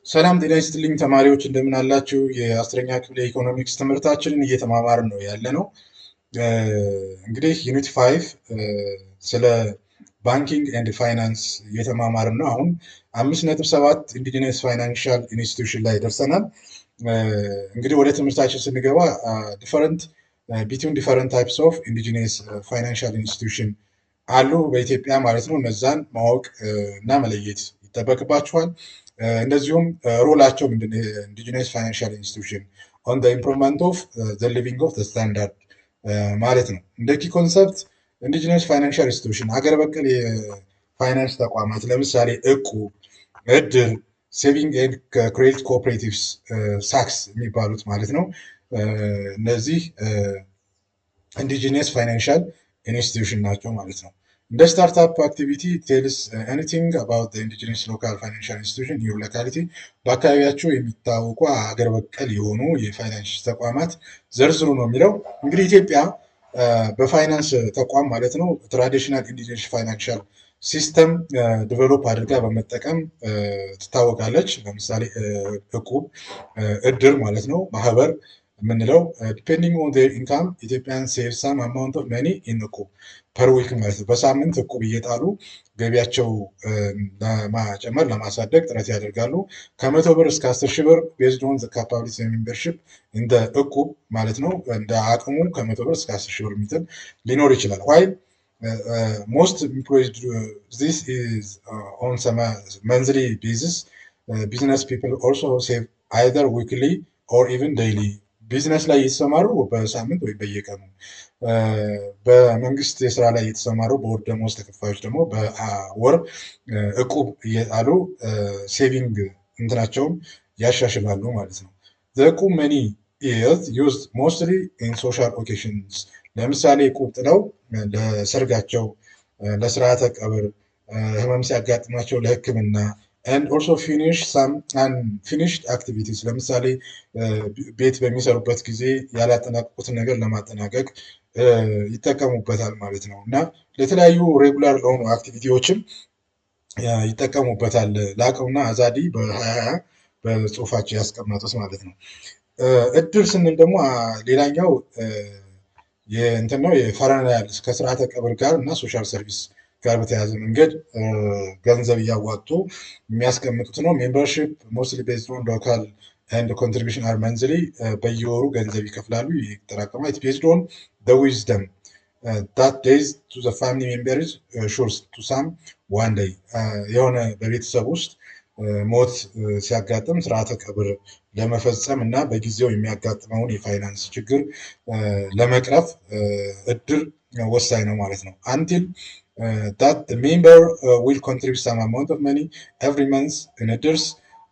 ሰላም ጤና ይስጥልኝ ተማሪዎች እንደምን አላችሁ? የአስረኛ ክፍል የኢኮኖሚክስ ትምህርታችንን እየተማማርን ነው ያለ ነው። እንግዲህ ዩኒት 5 ስለ ባንኪንግ ኤንድ ፋይናንስ እየተማማርን ነው። አሁን 5.7 ኢንዲጂነስ ፋይናንሻል ኢንስቲትዩሽን ላይ ደርሰናል። እንግዲህ ወደ ትምህርታችን ስንገባ ቢትዊን ዲፈረንት ታይፕስ ኦፍ ኢንዲጂነስ ፋይናንሻል ኢንስቲትዩሽን አሉ በኢትዮጵያ ማለት ነው። እነዛን ማወቅ እና መለየት ይጠበቅባችኋል። እንደዚሁም ሮላቸው ምንድን ነው? ኢንዲጂነስ ፋይናንሻል ኢንስቲትዩሽን ኦን ዘ ኢምፕሩቭመንት ኦፍ ዘ ሊቪንግ ኦፍ ዘ ስታንዳርድ ማለት ነው። እንደ ኪ ኮንሰፕት ኢንዲጂነስ ፋይናንሻል ኢንስቲትዩሽን ሀገር በቀል የፋይናንስ ተቋማት ለምሳሌ እቁብ፣ እድር፣ ሴቪንግ ኤንድ ክሬዲት ኮኦፕሬቲቭስ ሳክስ የሚባሉት ማለት ነው። እነዚህ ኢንዲጂነስ ፋይናንሻል ኢንስቲትዩሽን ናቸው ማለት ነው። እንደ ስታርታፕ አክቲቪቲ ቴልስ ኤኒቲንግ አባውት ኢንዲጂነስ ሎካል ፋይናንሻል ኢንስቲትዩሽን ዩር ሎካሊቲ በአካባቢያቸው የሚታወቁ ሀገር በቀል የሆኑ የፋይናንስ ተቋማት ዘርዝሩ ነው የሚለው። እንግዲህ ኢትዮጵያ በፋይናንስ ተቋም ማለት ነው ትራዲሽናል ኢንዲጂነስ ፋይናንሻል ሲስተም ዲቨሎፕ አድርጋ በመጠቀም ትታወቃለች። ለምሳሌ እቁብ፣ እድር ማለት ነው፣ ማህበር የምንለው ዲፔንዲንግ ኦን ዜር ኢንካም ኢትዮጵያን ሴቭ ሳም አማውንት ኦፍ መኒ ኢን እቁብ ፐር ዊክ ማለት ነው። በሳምንት እቁብ እየጣሉ ገቢያቸው ለማጨመር ለማሳደግ ጥረት ያደርጋሉ። ከ100 ብር እስከ 10 ሺህ ብር ቤዝድ ኦን ዘ ካፓቢሊቲ ሜምበርሺፕ እንደ እቁብ ማለት ነው። እንደ አቅሙ ከ100 ብር እስከ 10 ሺህ ብር የሚጥል ሊኖር ይችላል። ዋይል most employees do this is on some monthly basis. Business people also save either weekly or even daily. ቢዝነስ ላይ የተሰማሩ በሳምንት ወይ በየቀኑ፣ በመንግስት የስራ ላይ የተሰማሩ በወር ደመወዝ ተከፋዮች ደግሞ በወር እቁብ እየጣሉ ሴቪንግ እንትናቸውን ያሻሽላሉ ማለት ነው። እቁብ መኒ is used mostly in social occasions. ለምሳሌ እቁብ ጥለው ለሰርጋቸው፣ ለስርዓተ ቀብር፣ ህመም ሲያጋጥማቸው ለሕክምና and also finish some unfinished activities ለምሳሌ ቤት በሚሰሩበት ጊዜ ያላጠናቀቁትን ነገር ለማጠናቀቅ ይጠቀሙበታል ማለት ነው። እና ለተለያዩ ሬጉላር ለሆኑ አክቲቪቲዎችም ይጠቀሙበታል። ላቀውና አዛዲ በ2020 በጽሁፋቸው ያስቀመጡት ማለት ነው። እድር ስንል ደግሞ ሌላኛው የእንትን ነው የፋይናንስ ከስርዓተ ቀብር ጋር እና ሶሻል ሰርቪስ ጋር በተያያዘ መንገድ ገንዘብ እያዋጡ የሚያስቀምጡት ነው። ሜምበርሺፕ ሞስትሊ ቤዝድ ኦን ሎካል ኤንድ ኮንትሪቢሽን አር መንዝሊ በየወሩ ገንዘብ ይከፍላሉ፣ ይጠራቀማል። ኢት ቤዝድ ኦን ዘ ዊዝደም ዳት ዴይዝ ቱ ዘ ፋሚሊ ሜምበርስ ሹርስ ቱ ሳም ዋን ዴይ የሆነ በቤተሰብ ውስጥ ሞት ሲያጋጥም ስርዓተ ቀብር ለመፈጸም እና በጊዜው የሚያጋጥመውን የፋይናንስ ችግር ለመቅረፍ እድር ወሳኝ ነው ማለት ነው። አንቲል that the member will contribute some amount of money every month in edders.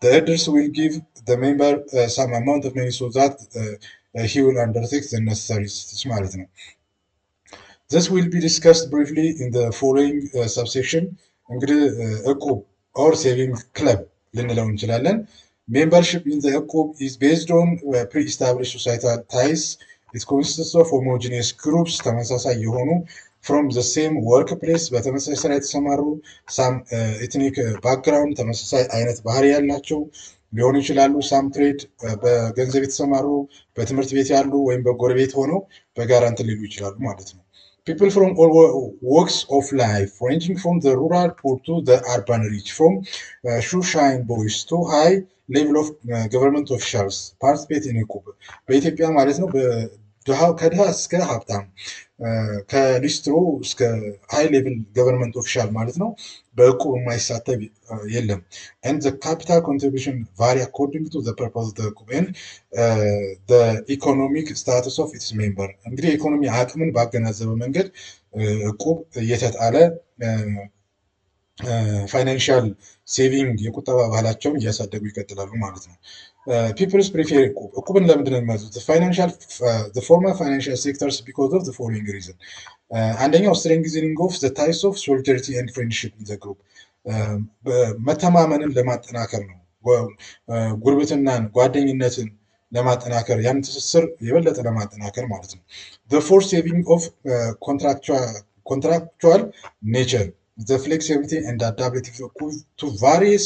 The edders will give the member some amount of money so that he will undertake the necessary ማለት ነው። This will be discussed briefly in the following subsection. እንግዲህ እቁብ or saving club ልንለው እንችላለን። Membership in the እቁብ is based on pre-established societal ties. It consists of homogeneous groups ተመሳሳይ የሆኑ from the same workplace በተመሳሳይ ስራ የተሰማሩ ሳም ኤትኒክ ባክግራውንድ ተመሳሳይ አይነት ባህሪ ያላቸው ሊሆኑ ይችላሉ። ሳም ትሬድ በገንዘብ የተሰማሩ በትምህርት ቤት ያሉ ወይም በጎረቤት ሆነው በጋራ እንትን ሊሉ ይችላሉ ማለት ነው። people from all walks of life ranging from the rural poor to the urban rich, from shoeshine boys to high level of government officials participate in እቁብ በኢትዮጵያ ማለት ነው። ከድሃ እስከ ሀብታም ከሊስትሮ እስከ ሃይ ሌቭል ገቨርንመንት ኦፊሻል ማለት ነው በእቁብ የማይሳተፍ የለም። and the capital contribution vary according to the purpose of the እቁብ and the economic status of its member. እንግዲህ የኢኮኖሚ አቅምን ባገናዘበ መንገድ እቁብ እየተጣለ ፋይናንሻል ሴቪንግ የቁጠባ ባህላቸውን እያሳደጉ ይቀጥላሉ ማለት ነው። ፒፕልስ ፕሪፌር እቁብ እቁብን ለምንድን ነው የሚመርጡት? the former financial sectors because of the following reason. አንደኛው strengthening of the ties of solidarity and friendship in the group መተማመንን ለማጠናከር ነው። ጉርብትናን፣ ጓደኝነትን ለማጠናከር ያን ትስስር የበለጠ ለማጠናከር ማለት ነው። the forced saving of contractual nature, the flexibility and adaptability to various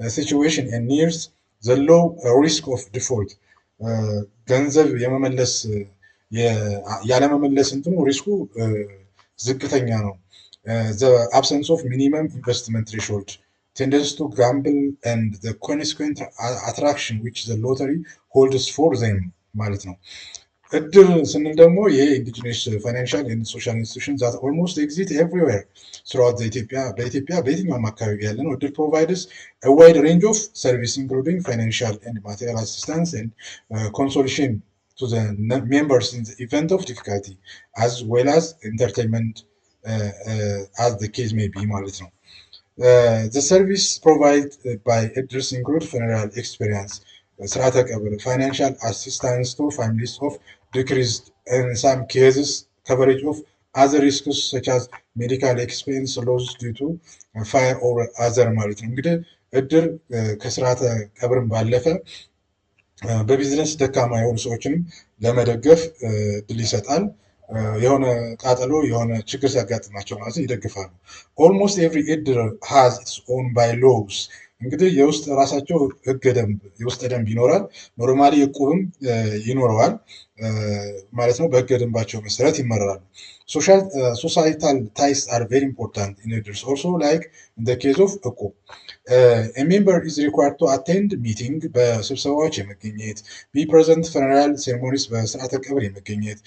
situation and needs ዘ ሎው ሪስክ ኦፍ ዲፎልት ገንዘብ የመመለስ ያለመመለስ እንትኑ ሪስኩ ዝቅተኛ ነው። ዘ አብሰንስ ኦፍ ሚኒመም ኢንቨስትመንት ሬሾልድ ቴንደንስ ቱ ጋምብል ኤንድ ዘ ኮንሲኩዌንት አትራክሽን ዊች ዘ ሎተሪ ሆልድስ ፎር ዘም ማለት ነው። እድር ስንል ደግሞ ይሄ ኢንዲጂነስ ፋይናንሻል ኤንድ ሶሻል ኢንስቲቱሽን ዛት ኦልሞስት ኤግዚት ኤቭሪዌር ስሩአውት በኢትዮጵያ በየትኛውም አካባቢ ያለ ነው። እድር ፕሮቫይድስ አ ዋይድ ሬንጅ ኦፍ ሰርቪስ ኢንክሉዲንግ ፋይናንሻል ኤንድ ማቴሪያል አሲስታንስ ኤንድ ኮንሶሌሽን to the members in the event of difficulty as well as entertainment as the case may be ማለት ነው። The service provided by Edders include funeral experience, ስርዓተ ቀብር, financial assistance to families of decreased, in some cases coverage of other risks such as medical expense loss due to fire or other ማለት ነው። እንግዲህ እድር ከስርዓተ ቀብርም ባለፈ በቢዝነስ ደካማ የሆኑ ሰዎችንም ለመደገፍ እድል ይሰጣል። የሆነ ቃጠሎ የሆነ ችግር ሲያጋጥማቸው ማለት ይደግፋሉ። ኦልሞስት ኤቭሪ እድር ሃዝ ኢትስ ኦን ባይ ሎውስ እንግዲህ የውስጥ ራሳቸው ህገ ደንብ የውስጥ ደንብ ይኖራል። ኖርማሊ እቁብም ይኖረዋል ማለት ነው። በህገ ደንባቸው መሰረት ይመራሉ። ሶሳይታል ታይስ አር ቬሪ ኢምፖርታንት ኢን እድርስ ኦልሶ ላይክ ኢን ዘ ኬዝ ኦፍ እቁብ a member is required to attend meeting በስብሰባዎች የመገኘት be present funeral ceremonies በስርዓተ ቀብር የመገኘት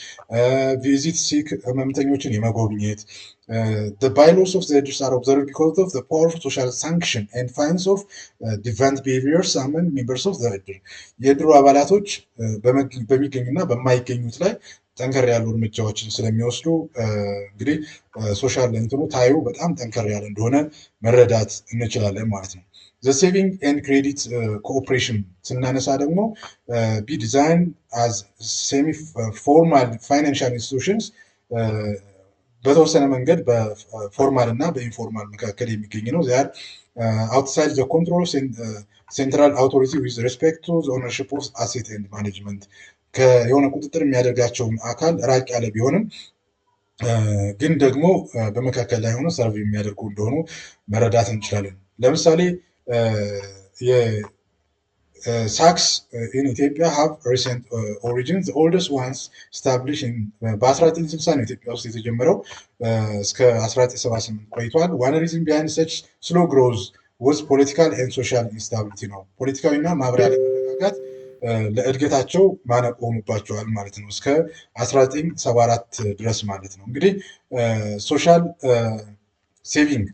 visit sick ህመምተኞችን የመጎብኘት the bylaws of the elders are observed because of the powerful social sanction and fines of deviant behaviors among members of the elder የድሮ አባላቶች በሚገኙና በማይገኙት ላይ ጠንከር ያሉ እርምጃዎችን ስለሚወስዱ እንግዲህ ሶሻል እንትኑ ታዩ በጣም ጠንከር ያለ እንደሆነ መረዳት እንችላለን ማለት ነው። The saving and credit cooperation ስናነሳ ደግሞ be designed as semi-formal financial institutions በተወሰነ መንገድ በፎርማል እና በኢንፎርማል መካከል የሚገኝ ነው። they are outside the control of central authority with respect to the ownership of asset and management የሆነ ቁጥጥር የሚያደርጋቸውን አካል ራቅ ያለ ቢሆንም ግን ደግሞ በመካከል ላይ ሆኖ ሰርቭ የሚያደርጉ እንደሆኑ መረዳት እንችላለን። ለምሳሌ ሳክስ in Ethiopia have recent origins. The oldest ones established in በ1960 ነው ኢትዮጵያ ውስጥ የተጀመረው እስከ 1978 ቆይቷል። one reason behind such slow growth was political and social instability ነው። ፖለቲካዊና ማህበራዊ አለመረጋጋት ለእድገታቸው ማነቆ ሆኑባቸዋል ማለት ነው። እስከ 1974 ድረስ ማለት ነው። እንግዲህ ሶሻል ሴቪንግ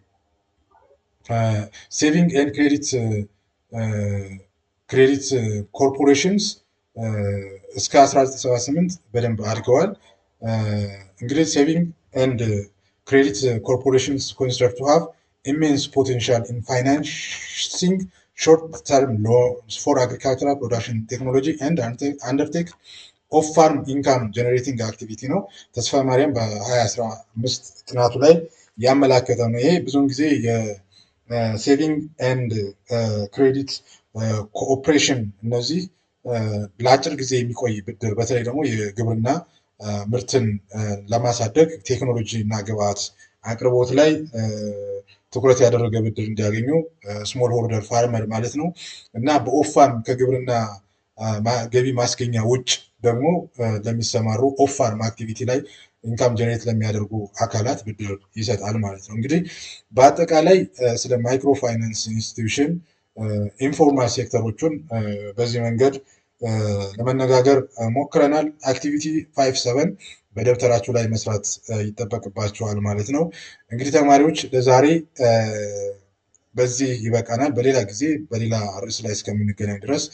ኤንድ ክሬዲት ኮርፖሬሽንስ እስከ 1978 በደንብ አድገዋል። እንግዲህ ሴቪንግ ኤንድ ክሬዲት ኮርፖሬሽንስ ኮንስትራክት ቱ ሃቭ ኢሜንስ ፖቴንሻል ኢን ፋይናንሲንግ short-term loans for agricultural production technology and undertake off-farm income generating activity ነው። ተስፋ ማርያም በ2015 ጥናቱ ላይ ያመላከተው ነው። ይሄ ብዙውን ጊዜ የሴቪንግ ኤንድ ክሬዲት ኮኦፕሬሽን እነዚህ ለአጭር ጊዜ የሚቆይ ብድር በተለይ ደግሞ የግብርና ምርትን ለማሳደግ ቴክኖሎጂ እና ግብዓት አቅርቦት ላይ ትኩረት ያደረገ ብድር እንዲያገኙ ስሞል ሆልደር ፋርመር ማለት ነው እና በኦፋርም ከግብርና ገቢ ማስገኛ ውጭ ደግሞ ለሚሰማሩ ኦፋርም አክቲቪቲ ላይ ኢንካም ጀነሬት ለሚያደርጉ አካላት ብድር ይሰጣል ማለት ነው። እንግዲህ በአጠቃላይ ስለ ማይክሮ ፋይናንስ ኢንስቲትዩሽን ኢንፎርማል ሴክተሮቹን በዚህ መንገድ ለመነጋገር ሞክረናል። አክቲቪቲ 57 በደብተራችሁ ላይ መስራት ይጠበቅባችኋል ማለት ነው። እንግዲህ ተማሪዎች ለዛሬ በዚህ ይበቃናል። በሌላ ጊዜ በሌላ ርዕስ ላይ እስከምንገናኝ ድረስ